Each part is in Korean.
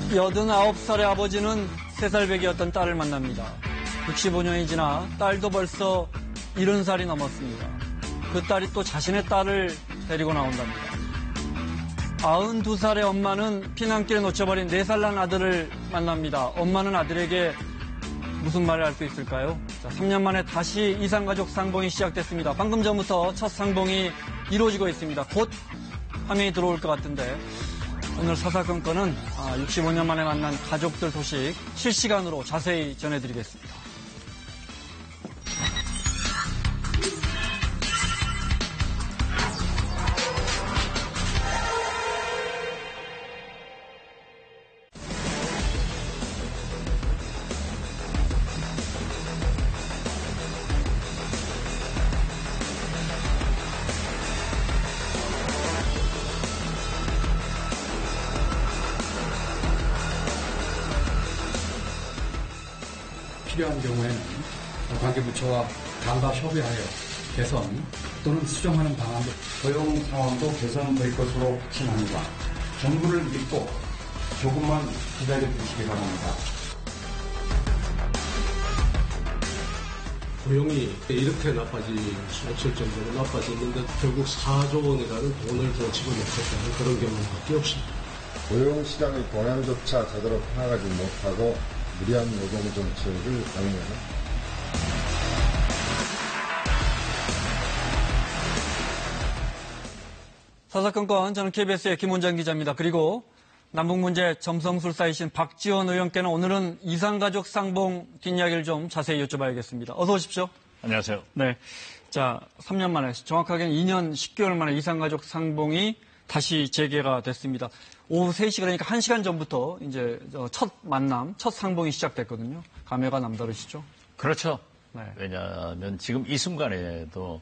89살의 아버지는 3살 배기였던 딸을 만납니다. 65년이 지나 딸도 벌써 70살이 넘었습니다. 그 딸이 또 자신의 딸을 데리고 나온답니다. 92살의 엄마는 피난길에 놓쳐버린 4살 난 아들을 만납니다. 엄마는 아들에게 무슨 말을 할 수 있을까요? 자, 3년 만에 다시 이산가족 상봉이 시작됐습니다. 방금 전부터 첫 상봉이 이루어지고 있습니다. 곧 화면이 들어올 것 같은데 오늘 사사건건은 65년 만에 만난 가족들 소식 실시간으로 자세히 전해드리겠습니다. 필요한 경우에는 관계부처와 단합 협의하여 개선 또는 수정하는 방안도 고용 상황도 개선될 것으로 확신합니다. 정부를 믿고 조금만 기다려 주시기 바랍니다. 고용이 이렇게 나빠질 수 없을 정도로 나빠졌는데 결국 4조 원이라는 돈을 더 집어넣겠다는 그런 경우밖에 없습니다. 고용시장의 동향조차 제대로 파악하지 못하고 무리한 노동정책을 강요하는 사사건건 저는 KBS의 김원장 기자입니다. 그리고 남북문제 점성술사이신 박지원 의원께는 오늘은 이산가족 상봉 뒷이야기를 좀 자세히 여쭤봐야겠습니다. 어서 오십시오. 안녕하세요. 네. 자, 3년 만에, 정확하게는 2년 10개월 만에 이산가족 상봉이 다시 재개가 됐습니다. 오후 3시 그러니까 1시간 전부터 이제 첫 만남, 첫 상봉이 시작됐거든요. 감회가 남다르시죠? 그렇죠. 네. 왜냐하면 지금 이 순간에도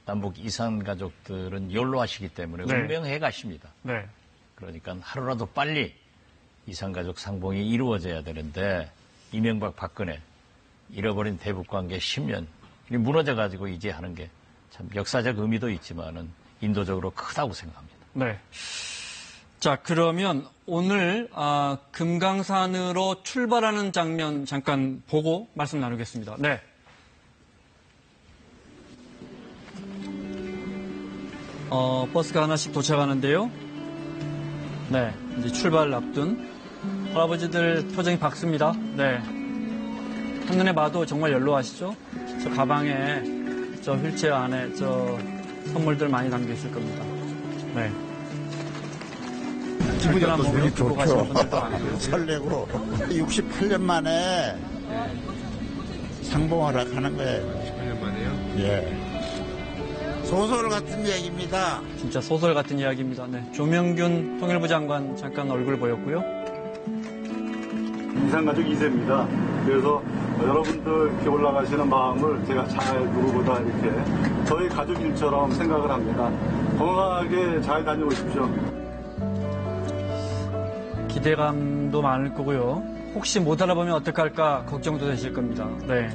남북 이산 가족들은 연로하시기 때문에 네. 운명해 가십니다. 네. 그러니까 하루라도 빨리 이산 가족 상봉이 이루어져야 되는데 이명박 박근혜 잃어버린 대북관계 10년 무너져 가지고 이제 하는 게 참 역사적 의미도 있지만은 인도적으로 크다고 생각합니다. 네. 자, 그러면 오늘 금강산으로 출발하는 장면 잠깐 보고 말씀 나누겠습니다. 네. 버스가 하나씩 도착하는데요. 네, 이제 출발을 앞둔 할아버지들 표정이 밝습니다. 네. 한눈에 봐도 정말 연로하시죠? 저 가방에, 저 휠체어 안에 저 선물들 많이 담겨 있을 겁니다. 네. 기분이 어떠세요? 좋죠. 설레고 68년 만에 상봉을 하는 거예요. 68년 만에요? 예. 소설 같은 얘기입니다. 진짜 소설 같은 이야기입니다. 네. 조명균 통일부 장관 잠깐 얼굴 보였고요. 이산가족 2세입니다. 그래서 여러분들 이렇게 올라가시는 마음을 제가 잘 누구보다 이렇게 저희 가족 일처럼 생각을 합니다. 건강하게 잘 다녀오십시오. 기대감도 많을 거고요. 혹시 못 알아보면 어떡할까 걱정도 되실 겁니다. 네.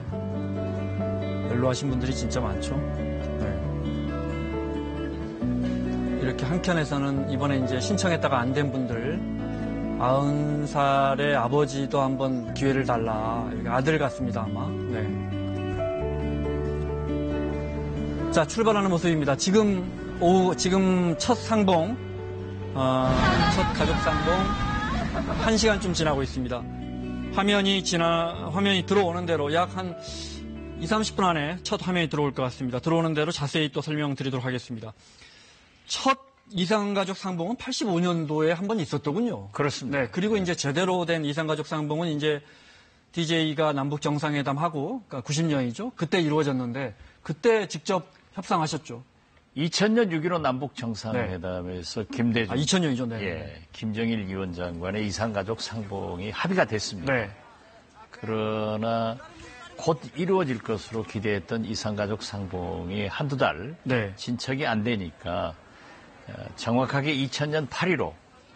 연로하신 분들이 진짜 많죠. 네. 이렇게 한켠에서는 이번에 이제 신청했다가 안 된 분들 90살의 아버지도 한번 기회를 달라. 아들 같습니다, 아마. 네. 자, 출발하는 모습입니다. 지금 첫 상봉, 첫 가족 상봉 1시간쯤 지나고 있습니다. 화면이 들어오는 대로 약 한 20-30분 안에 첫 화면이 들어올 것 같습니다. 들어오는 대로 자세히 또 설명드리도록 하겠습니다. 첫 이산가족 상봉은 85년도에 한 번 있었더군요. 그렇습니다. 네, 그리고 이제 제대로 된 이산가족 상봉은 이제 DJ가 남북 정상회담하고, 그러니까 90년이죠. 그때 이루어졌는데, 그때 직접 협상하셨죠. 2000년 6.15 남북 정상회담에서 김대중, 2000년이죠. 네. 예, 김정일 위원장 간의 이산가족 상봉이 합의가 됐습니다. 네. 그러나 곧 이루어질 것으로 기대했던 이산가족 상봉이 한두 달 네. 진척이 안 되니까 정확하게 2000년 8.15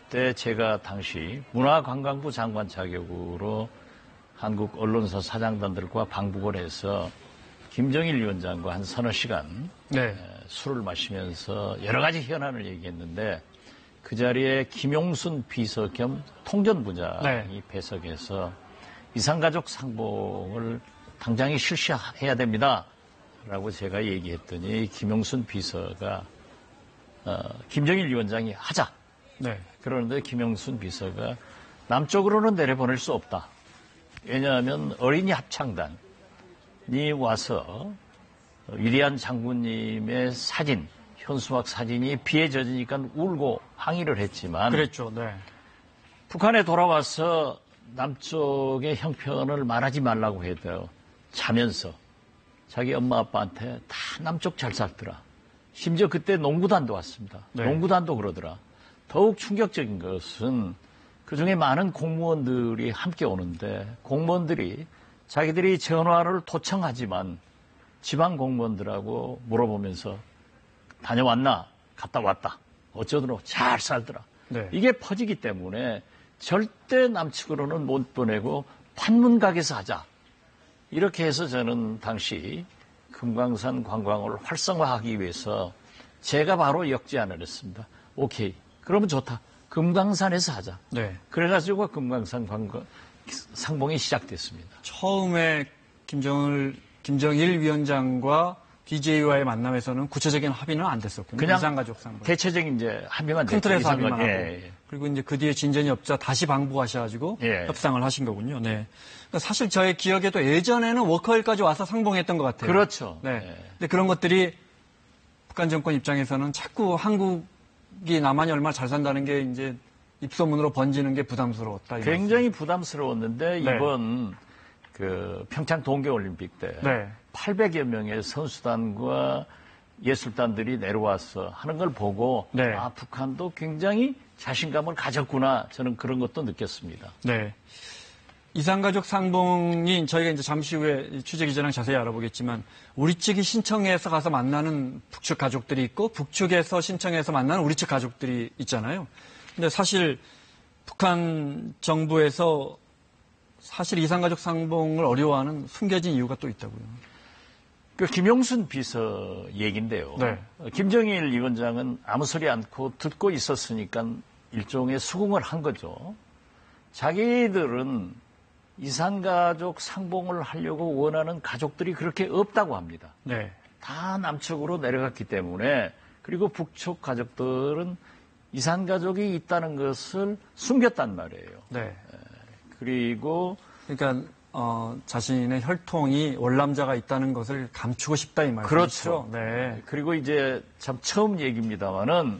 때 제가 당시 문화관광부 장관 자격으로 한국 언론사 사장단들과 방북을 해서 김정일 위원장과 한 서너 시간 네. 술을 마시면서 여러 가지 현안을 얘기했는데 그 자리에 김용순 비서 겸 통전부장이 네. 배석해서 이산가족 상봉을 당장에 실시해야 됩니다. 라고 제가 얘기했더니 김용순 비서가 김정일 위원장이 하자. 네. 그러는데 김용순 비서가 남쪽으로는 내려보낼 수 없다. 왜냐하면 어린이 합창단이 와서 위대한 장군님의 사진, 현수막 사진이 비에 젖으니까 울고 항의를 했지만 그랬죠. 네. 북한에 돌아와서 남쪽의 형편을 말하지 말라고 해도 자면서 자기 엄마 아빠한테 다 남쪽 잘 살더라. 심지어 그때 농구단도 왔습니다. 네. 농구단도 그러더라. 더욱 충격적인 것은 그중에 많은 공무원들이 함께 오는데 공무원들이 자기들이 전화를 도청하지만 지방 공무원들하고 물어보면서 다녀왔나? 갔다 왔다. 어쩌더라? 잘 살더라. 네. 이게 퍼지기 때문에 절대 남측으로는 못 보내고 판문각에서 하자. 이렇게 해서 저는 당시 금강산 관광을 활성화하기 위해서 제가 바로 역제안을 했습니다. 오케이. 그러면 좋다. 금강산에서 하자. 네. 그래가지고 금강산 상봉이 시작됐습니다. 처음에 김정일 위원장과 DJ와의 만남에서는 구체적인 합의는 안 됐었군요. 그냥 이산가족 상봉. 대체적인 이제 합의만 큰 틀에서 합의만 하고. 예. 그리고 이제 그 뒤에 진전이 없자 다시 방북하셔가지고 예. 협상을 하신 거군요. 네. 그러니까 사실 저의 기억에도 예전에는 워커힐까지 와서 상봉했던 것 같아요. 그렇죠. 네. 예. 근데 그런 것들이 북한 정권 입장에서는 자꾸 한국이 남한이 얼마나 잘 산다는 게 이제 입소문으로 번지는 게 부담스러웠다. 굉장히 부담스러웠는데 네. 이번 그 평창 동계올림픽 때 네. 800여 명의 선수단과 예술단들이 내려와서 하는 걸 보고 네. 아 북한도 굉장히 자신감을 가졌구나 저는 그런 것도 느꼈습니다. 네. 이산가족 상봉이 저희가 이제 잠시 후에 취재 기자랑 자세히 알아보겠지만 우리 측이 신청해서 가서 만나는 북측 가족들이 있고 북측에서 신청해서 만나는 우리 측 가족들이 있잖아요. 근데 사실 북한 정부에서 사실 이산가족 상봉을 어려워하는 숨겨진 이유가 또 있다고요. 그 김용순 비서 얘기인데요. 네. 김정일 위원장은 아무 소리 않고 듣고 있었으니까 일종의 수긍을 한 거죠. 자기들은 이산가족 상봉을 하려고 원하는 가족들이 그렇게 없다고 합니다. 네. 다 남쪽으로 내려갔기 때문에 그리고 북쪽 가족들은 이산가족이 있다는 것을 숨겼단 말이에요. 네. 그리고 그러니까 자신의 혈통이 월남자가 있다는 것을 감추고 싶다 이 말이죠. 그렇죠. 네. 그리고 이제 참 처음 얘기입니다만은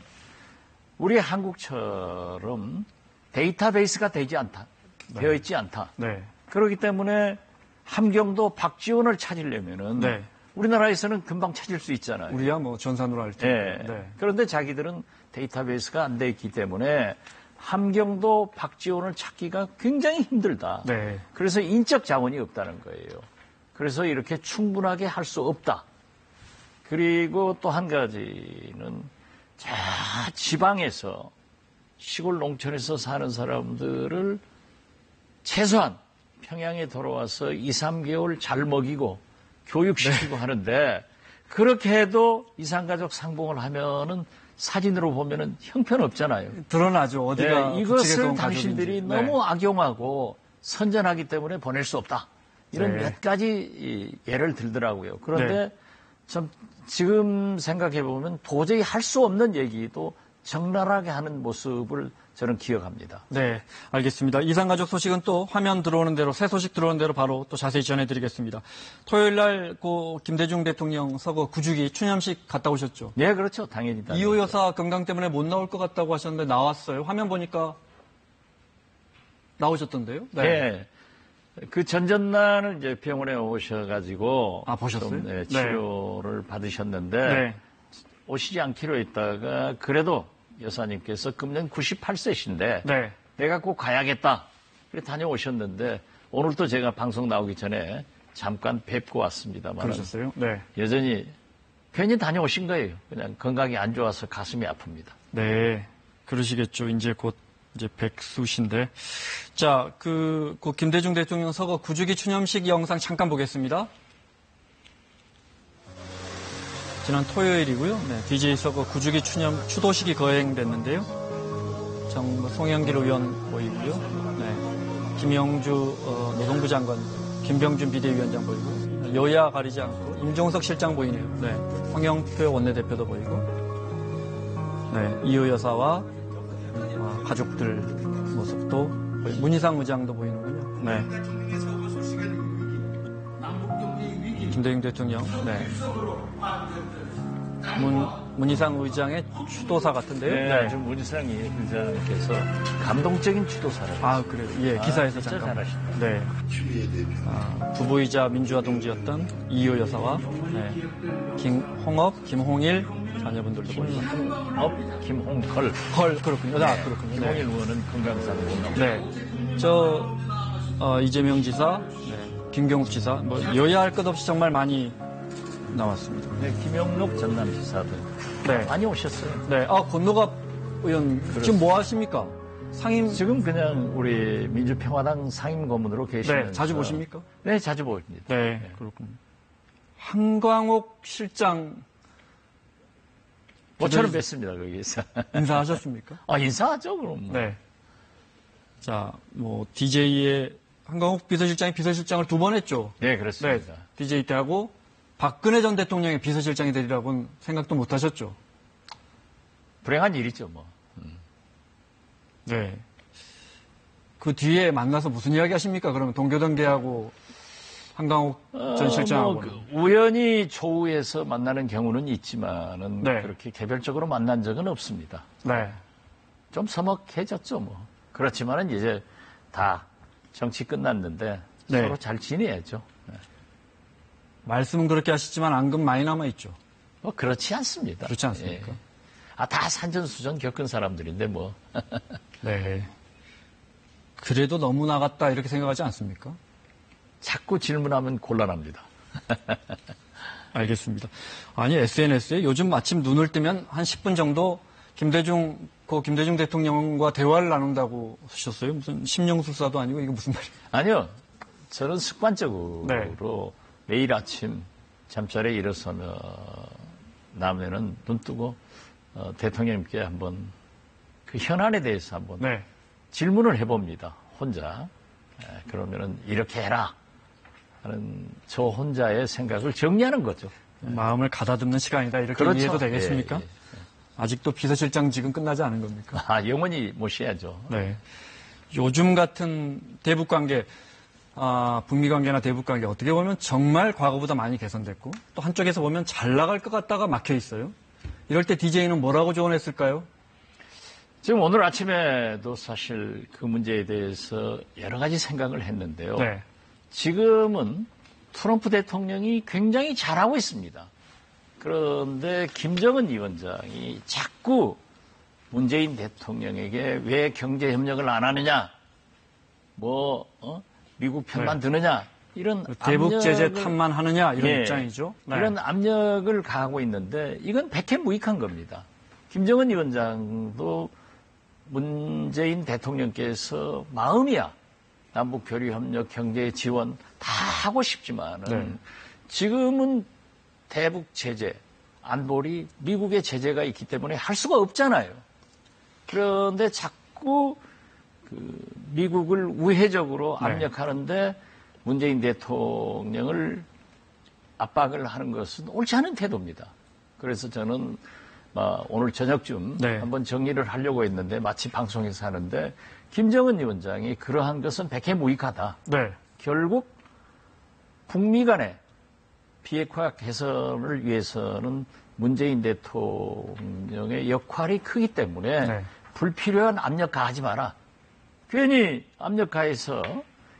우리 한국처럼 데이터베이스가 되지 않다. 네. 되어 있지 않다. 네. 그렇기 때문에 함경도 박지원을 찾으려면은 네. 우리나라에서는 금방 찾을 수 있잖아요. 우리야 뭐 전산으로 할 때. 네. 네. 그런데 자기들은 데이터베이스가 안 돼 있기 때문에 함경도 박지원을 찾기가 굉장히 힘들다. 네. 그래서 인적 자원이 없다는 거예요. 그래서 이렇게 충분하게 할 수 없다. 그리고 또 한 가지는 자 지방에서 시골 농촌에서 사는 사람들을 최소한 평양에 돌아와서 2, 3개월 잘 먹이고 교육시키고 하는데 그렇게 해도 이산가족 상봉을 하면은 사진으로 보면은 형편없잖아요. 드러나죠. 어디가 네, 북측에서 이것을 온 당신들이 가족인지. 너무 악용하고 선전하기 때문에 보낼 수 없다. 이런 네. 몇 가지 예를 들더라고요. 그런데 참 지금 생각해 보면 도저히 할 수 없는 얘기도 적나라하게 하는 모습을 저는 기억합니다. 네, 알겠습니다. 이산가족 소식은 또 화면 들어오는 대로, 새 소식 들어오는 대로 바로 또 자세히 전해드리겠습니다. 토요일 날 고 김대중 대통령 서거 9주기 추념식 갔다 오셨죠? 네, 그렇죠. 당연히. 이호 여사 건강 때문에 못 나올 것 같다고 하셨는데 나왔어요. 화면 보니까 나오셨던데요? 네. 그 전전날을 이제 병원에 오셔가지고. 아, 보셨어요? 좀, 네. 치료를 받으셨는데. 네. 오시지 않기로 했다가 그래도 여사님께서 금년 98세신데 네. 내가 꼭 가야겠다. 그래 다녀오셨는데 오늘 또 제가 방송 나오기 전에 잠깐 뵙고 왔습니다만 그러셨어요? 네. 여전히 괜히 다녀오신 거예요. 그냥 건강이 안 좋아서 가슴이 아픕니다. 네. 그러시겠죠. 이제 곧 이제 백수신데. 자, 고 김대중 대통령 서거 9주기 추념식 영상 잠깐 보겠습니다. 지난 토요일이고요. 네, DJ 서거 9주기 추도식이 거행됐는데요. 송영길 의원 보이고요. 네. 김영주 노동부 장관, 김병준 비대위원장 보이고, 여야 가리지 않고 임종석 실장 보이네요. 네. 황영표 원내대표도 보이고, 네. 이호 여사와 가족들 모습도 보이고, 문희상 의장도 보이는군요. 네. 김대중 대통령, 네. 문희상 의장의 추도사 같은데요. 네, 좀 문희상 의장께서 감동적인 추도사를. 그래요. 예, 기사에서 진짜 잠깐. 잘하신다. 네. 부부이자 민주화 동지였던 이호 여사와 홍업, 김홍일 자녀분들도 보이고. 홍업, 김홍걸. 그렇군요. 네. 그렇군요. 김홍일 의원은 건강상으로. 네. 이재명 지사, 김경욱 지사, 뭐 여야 할 것 없이 정말 많이 나왔습니다. 네, 김영록 전남지사도 많이 오셨어요. 네. 권노갑 의원 지금 뭐 하십니까? 지금 그냥 우리 민주평화당 상임 고문으로 계시면서. 네, 자주 보십니까? 네, 자주 봅니다. 네, 그렇군요. 한광옥 실장 모처럼 뵀습니다, 거기서. 인사하셨습니까? 인사하죠, 그럼. 네. 자, DJ의 한광옥 비서실장이 비서실장을 2번 했죠. 네, 그렇습니다. 네, DJ 때 하고 박근혜 전 대통령의 비서실장이 되리라고는 생각도 못 하셨죠. 불행한 일이죠, 뭐. 네. 그 뒤에 만나서 무슨 이야기 하십니까? 그러면 동교동계하고 한광옥 전 실장하고. 우연히 조우에서 만나는 경우는 있지만은 네. 그렇게 개별적으로 만난 적은 없습니다. 네. 좀 서먹해졌죠, 뭐. 그렇지만은 이제 다 정치 끝났는데 네. 서로 잘 지내야죠. 네. 말씀은 그렇게 하시지만 앙금 많이 남아있죠. 뭐 그렇지 않습니다. 그렇지 않습니까? 다 산전수전 겪은 사람들인데 뭐. 네. 그래도 너무 나갔다 이렇게 생각하지 않습니까? 자꾸 질문하면 곤란합니다. 알겠습니다. 아니 SNS에 요즘 아침 눈을 뜨면 한 10분 정도 김대중 대통령과 대화를 나눈다고 하셨어요. 무슨 심령술사도 아니고 이게 무슨 말이에요? 아니요. 저는 습관적으로 네. 매일 아침 잠자리에 일어서면 나면은 눈 뜨고 대통령님께 한번 그 현안에 대해서 한번 네. 질문을 해봅니다. 혼자. 그러면은 이렇게 해라 하는 저 혼자의 생각을 정리하는 거죠. 마음을 가다듬는 시간이다 이렇게 그렇죠. 이해도 되겠습니까? 아직도 비서실장 직은 끝나지 않은 겁니까? 영원히 모셔야죠. 네. 요즘 같은 대북 관계, 북미 관계나 대북 관계 어떻게 보면 정말 과거보다 많이 개선됐고 또 한쪽에서 보면 잘 나갈 것 같다가 막혀 있어요. 이럴 때 DJ는 뭐라고 조언했을까요? 지금 오늘 아침에도 사실 그 문제에 대해서 여러 가지 생각을 했는데요. 네. 지금은 트럼프 대통령이 굉장히 잘하고 있습니다. 그런데 김정은 위원장이 자꾸 문재인 대통령에게 왜 경제협력을 안 하느냐, 미국 편만 드느냐, 이런 대북 제재 탓만 하느냐 이런 입장이죠. 네. 이런 압력을 가하고 있는데 이건 백해무익한 겁니다. 김정은 위원장도 문재인 대통령께서 마음이야 남북 교류 협력, 경제 지원 다 하고 싶지만은 지금은 대북 제재, 안보리 미국의 제재가 있기 때문에 할 수가 없잖아요. 그런데 자꾸 미국을 우회적으로 압력하는데 문재인 대통령을 압박을 하는 것은 옳지 않은 태도입니다. 그래서 저는 오늘 저녁쯤 한번 정리를 하려고 했는데 마치 방송에서 하는데 김정은 위원장이 그러한 것은 백해무익하다. 네. 결국 북미 간의 비핵화 개선을 위해서는 문재인 대통령의 역할이 크기 때문에 불필요한 압력 가하지 마라. 괜히 압력 가해서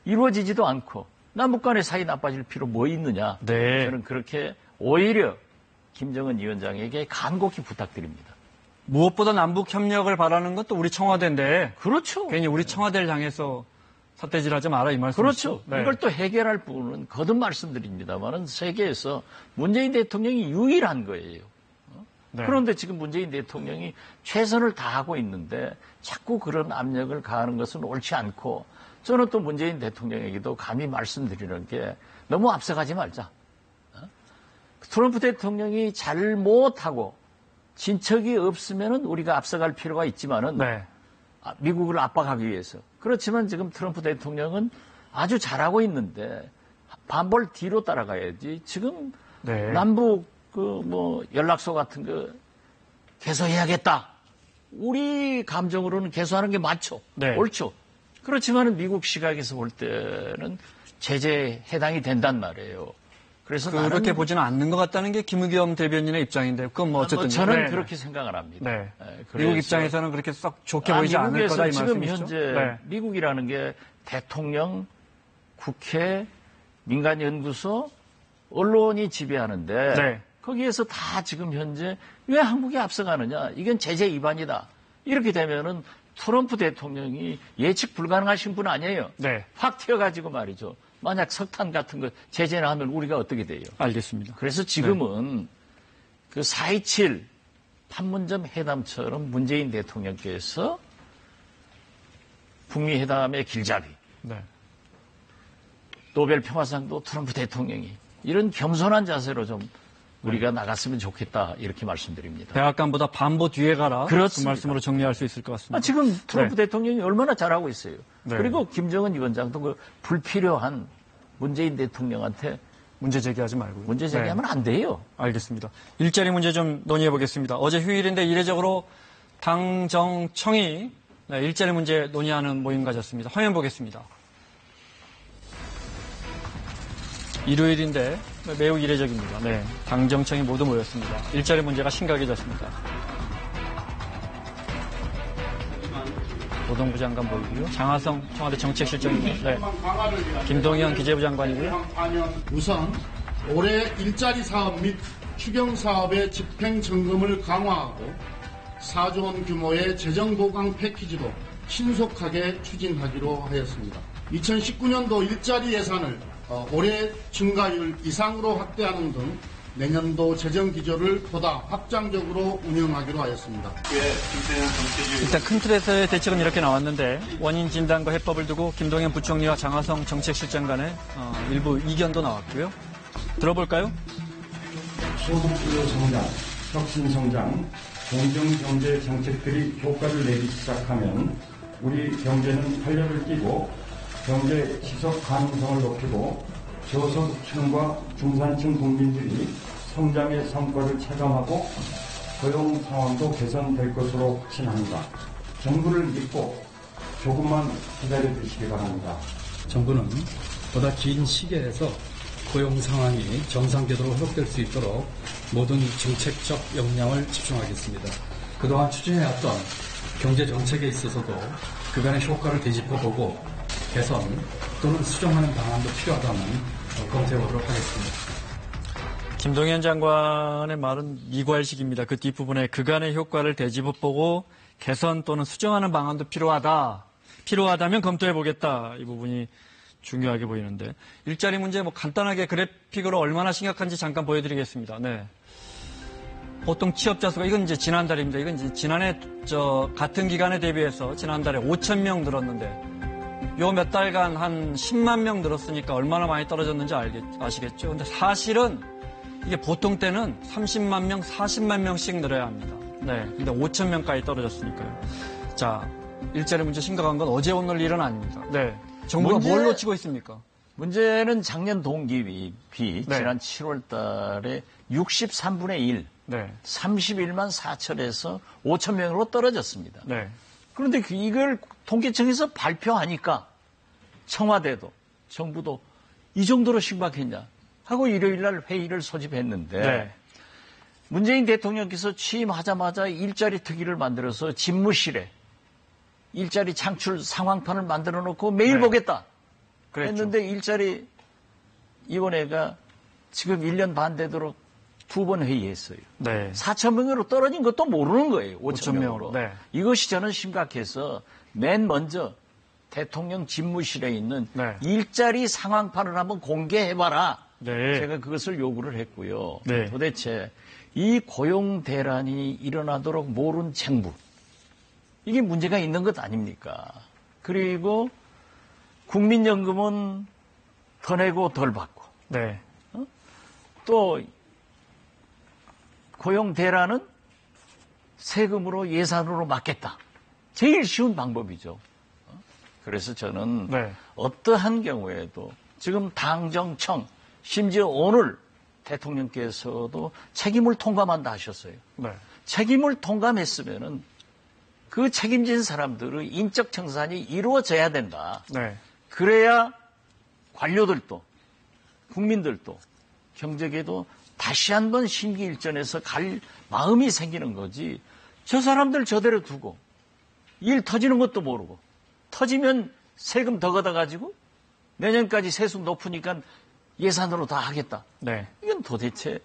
이루어지지도 않고 남북 간의 사이 나빠질 필요 뭐 있느냐. 저는 그렇게 오히려 김정은 위원장에게 간곡히 부탁드립니다. 무엇보다 남북 협력을 바라는 것도 우리 청와대인데. 그렇죠. 괜히 우리 청와대를 향해서 삿대질하지 마라 이 말씀이시죠? 그렇죠. 이걸 또 해결할 부분은 거듭 말씀드립니다만은 세계에서 문재인 대통령이 유일한 거예요. 그런데 지금 문재인 대통령이 최선을 다하고 있는데 자꾸 그런 압력을 가하는 것은 옳지 않고 저는 또 문재인 대통령에게도 감히 말씀드리는 게 너무 앞서가지 말자. 트럼프 대통령이 잘못하고 진척이 없으면은 우리가 앞서갈 필요가 있지만은 미국을 압박하기 위해서. 그렇지만 지금 트럼프 대통령은 아주 잘하고 있는데 반벌 뒤로 따라가야지. 지금 네. 남북 연락소 같은 거 개소해야겠다. 우리 감정으로는 개소하는 게 맞죠. 네. 옳죠. 그렇지만은 미국 시각에서 볼 때는 제재에 해당이 된단 말이에요. 그래서 그렇게 나는 보지는 않는 것 같다는 게 김의겸 대변인의 입장인데, 그건 뭐 어쨌든 저는 네. 그렇게 생각을 합니다. 네. 그래서 미국 입장에서는 그렇게 썩 좋게 보이지 않을 거다 이 지금 말씀이시죠? 현재 네. 미국이라는 게 대통령, 국회, 민간연구소, 언론이 지배하는데 네. 거기에서 다 지금 현재 왜 한국이 앞서가느냐? 이건 제재 위반이다. 이렇게 되면은 트럼프 대통령이 예측 불가능하신 분 아니에요. 네. 확 튀어가지고 말이죠. 만약 석탄 같은 거 제재를 하면 우리가 어떻게 돼요? 알겠습니다. 그래서 지금은 그 4.27 판문점 회담처럼 문재인 대통령께서 북미 회담의 길잡이, 네. 노벨 평화상도 트럼프 대통령이 이런 겸손한 자세로 좀 우리가 나갔으면 좋겠다 이렇게 말씀드립니다. 백악관보다 반보 뒤에 가라. 그렇습니다. 그 말씀으로 정리할 수 있을 것 같습니다. 지금 트럼프 대통령이 얼마나 잘하고 있어요. 네. 그리고 김정은 위원장도 그 불필요한 문재인 대통령한테 문제 제기하지 말고요. 문제 제기하면 네. 안 돼요. 알겠습니다. 일자리 문제 좀 논의해 보겠습니다. 어제 휴일인데 이례적으로 당정청이 일자리 문제 논의하는 모임 가졌습니다. 화면 보겠습니다. 일요일인데 매우 이례적입니다. 네, 당정청이 모두 모였습니다. 일자리 문제가 심각해졌습니다. 노동부 장관 모이고요. 장하성 청와대 정책실장이고요. 네. 김동연 기재부 장관이고요. 우선 올해 일자리 사업 및 추경 사업의 집행 점검을 강화하고 4조 원 규모의 재정 보강 패키지도 신속하게 추진하기로 하였습니다. 2019년도 일자리 예산을 올해 증가율 이상으로 확대하는 등 내년도 재정 기조를 보다 확장적으로 운영하기로 하였습니다. 일단 큰 틀에서의 대책은 이렇게 나왔는데 원인 진단과 해법을 두고 김동연 부총리와 장하성 정책실장 간의 일부 이견도 나왔고요. 들어볼까요? 소득주도 성장, 혁신성장, 공정경제 정책들이 효과를 내기 시작하면 우리 경제는 활력을 띠고 경제 지속 가능성을 높이고 저소득층과 중산층 국민들이 성장의 성과를 체감하고 고용 상황도 개선될 것으로 확신합니다. 정부를 믿고 조금만 기다려 주시기 바랍니다. 정부는 보다 긴 시기에서 고용 상황이 정상되도록 회복될 수 있도록 모든 정책적 역량을 집중하겠습니다. 그동안 추진해왔던 경제 정책에 있어서도 그간의 효과를 되짚어보고 개선 또는 수정하는 방안도 필요하다면 검토해보도록 하겠습니다. 김동연 장관의 말은 미괄식입니다. 그 뒷부분에 그간의 효과를 되짚어보고 개선 또는 수정하는 방안도 필요하다면 검토해보겠다. 이 부분이 중요하게 보이는데 일자리 문제 간단하게 그래픽으로 얼마나 심각한지 잠깐 보여드리겠습니다. 네. 보통 취업자 수가 이건 이제 지난달입니다. 이건 이제 지난해 같은 기간에 대비해서 지난달에 5,000명 늘었는데 요 몇 달간 한 10만 명 늘었으니까 얼마나 많이 떨어졌는지 아시겠죠? 근데 사실은 이게 보통 때는 30만 명, 40만 명씩 늘어야 합니다. 네. 근데 5,000명까지 떨어졌으니까요. 자, 일자리 문제 심각한 건 어제 오늘 일은 아닙니다. 네. 정부가 뭘 놓치고 있습니까? 문제는 작년 동기 비 네. 지난 7월 달에 63분의 1, 네. 31만 4천에서 5천 명으로 떨어졌습니다. 네. 그런데 이걸 통계청에서 발표하니까 청와대도 정부도 이 정도로 심각했냐 하고 일요일 날 회의를 소집했는데 네. 문재인 대통령께서 취임하자마자 일자리 특위를 만들어서 집무실에 일자리 창출 상황판을 만들어 놓고 매일 네. 보겠다 그랬죠. 했는데 일자리 위원회가 지금 1년 반 되도록 2번 회의했어요. 네. 4천 명으로 떨어진 것도 모르는 거예요. 5천 명으로. 네. 이것이 저는 심각해서 맨 먼저 대통령 집무실에 있는 네. 일자리 상황판을 한번 공개해봐라. 네. 제가 그것을 요구를 했고요. 네. 도대체 이 고용 대란이 일어나도록 모른 정부. 이게 문제가 있는 것 아닙니까? 그리고 국민연금은 더 내고 덜 받고. 네. 또 고용 대란은 세금으로 예산으로 막겠다. 제일 쉬운 방법이죠. 그래서 저는 네. 어떠한 경우에도 지금 당정청 심지어 오늘 대통령께서도 책임을 통감한다 하셨어요. 네. 책임을 통감했으면은 그 책임진 사람들의 인적 청산이 이루어져야 된다. 네. 그래야 관료들도 국민들도 경제계도 다시 한번 심기일전에서 갈 마음이 생기는 거지. 저 사람들 저대로 두고 일 터지는 것도 모르고 터지면 세금 더 걷어가지고 내년까지 세수 높으니까 예산으로 다 하겠다. 네. 이건 도대체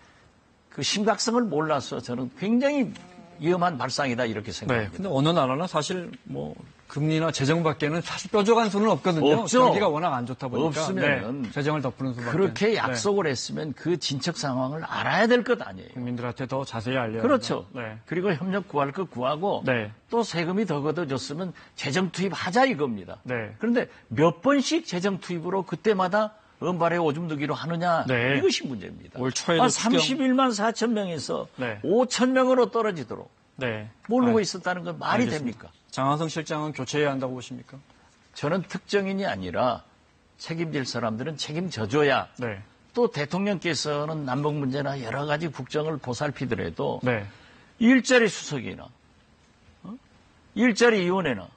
그 심각성을 몰라서 저는 굉장히 위험한 발상이다 이렇게 네. 생각합니다. 근데 어느 나라나 사실 뭐 금리나 재정밖에는 사실 뾰족한 수는 없거든요. 없죠. 경기가 워낙 안 좋다 보니까 없으면은 재정을 덮는 수밖에. 그렇게 약속을 했으면 그 진척 상황을 알아야 될 것 아니에요. 국민들한테 더 자세히 알려야 그렇죠. 네. 그리고 협력 구할 것 구하고 네. 또 세금이 더 걷어졌으면 재정 투입하자 이겁니다. 네. 그런데 몇 번씩 재정 투입으로 그때마다 은발에 오줌 누기로 하느냐 네. 이것이 문제입니다. 올 초에도 31만 4천 명에서 네. 5천 명으로 떨어지도록 네. 모르고 아, 있었다는 건 말이 알겠습니다. 됩니까? 장하성 실장은 교체해야 한다고 보십니까? 저는 특정인이 아니라 책임질 사람들은 책임져줘야 네. 또 대통령께서는 남북 문제나 여러 가지 국정을 보살피더라도 네. 일자리 수석이나 일자리 위원회나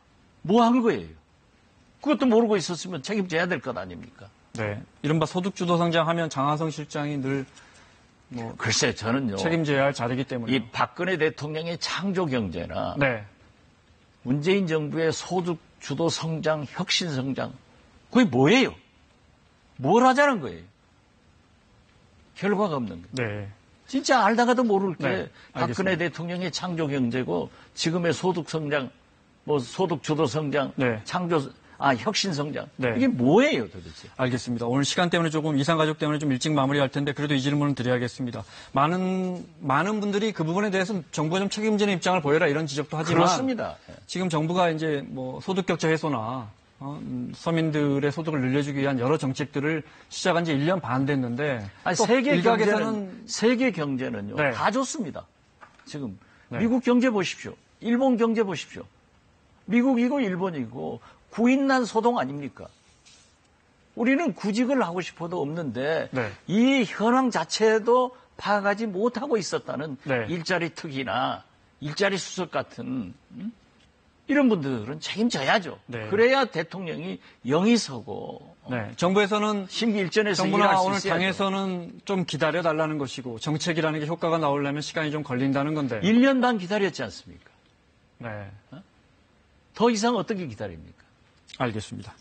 뭐 한 거예요? 그것도 모르고 있었으면 책임져야 될 것 아닙니까? 네. 이른바 소득주도 성장하면 장하성 실장이 늘 글쎄 저는요. 책임져야 할 자리이기 때문에. 이 박근혜 대통령의 창조 경제나 네. 문재인 정부의 소득 주도 성장, 혁신 성장 그게 뭐예요? 뭘 하자는 거예요? 결과가 없는 거예요. 네. 진짜 알다가도 모를 게 네, 박근혜 알겠습니다. 대통령의 창조 경제고 지금의 소득 성장, 뭐 소득 주도 성장, 네. 혁신 성장. 네. 이게 뭐예요, 도대체? 알겠습니다. 오늘 시간 때문에 조금 이상가족 때문에 좀 일찍 마무리할 텐데 그래도 이 질문은 드려야겠습니다. 많은 분들이 그 부분에 대해서 정부가 좀 책임지는 입장을 보여라 이런 지적도 하지만 그렇습니다. 지금 정부가 이제 뭐 소득 격차 해소나 서민들의 소득을 늘려주기 위한 여러 정책들을 시작한 지 1년 반 됐는데 아니, 또 일각에서는 세계 경제는요. 네. 다 좋습니다. 지금 네. 미국 경제 보십시오. 일본 경제 보십시오. 미국이고 일본이고 구인난 소동 아닙니까? 우리는 구직을 하고 싶어도 없는데 네. 이 현황 자체도 파악하지 못하고 있었다는 네. 일자리 특위나 일자리 수석 같은 이런 분들은 책임져야죠. 네. 그래야 대통령이 영이 서고 네. 정부에서는 심기일전에서 정부나 일할 수 오늘 있어야죠. 당에서는 좀 기다려달라는 것이고 정책이라는 게 효과가 나오려면 시간이 좀 걸린다는 건데 1년 반 기다렸지 않습니까? 네. 더 이상 어떻게 기다립니까? 알겠습니다.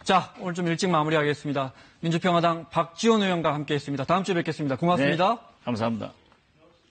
자, 오늘 좀 일찍 마무리하겠습니다. 민주평화당 박지원 의원과 함께했습니다. 다음 주에 뵙겠습니다. 고맙습니다. 네, 감사합니다.